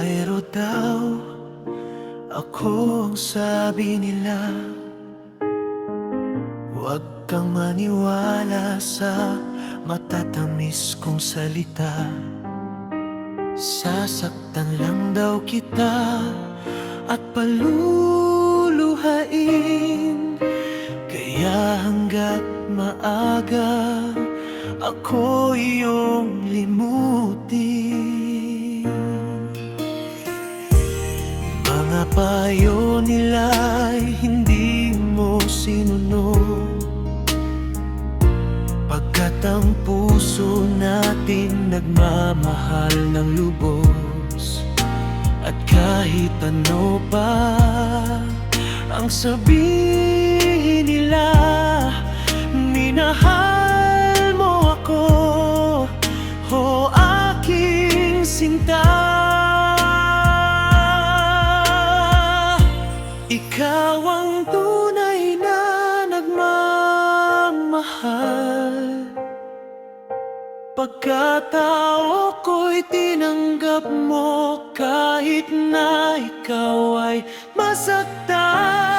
Babaero daw ako, ang sabi nila. Huwag kang maniwala sa matatamis kong salita. Sasaktan lang daw kita at paluluhain. Kaya hanggat maaga ako iyong limutin. Mga payo nila'y hindi mo sinunod, pagkat ang puso natin nagmamahal ng lubos. At kahit ano pa ang sabihin nila, minahal mo ako, o aking sinta. Ikaw ang tunay na nagmamahal. Pagkatao ko'y tinanggap mo kahit na ikaw ay masaktan.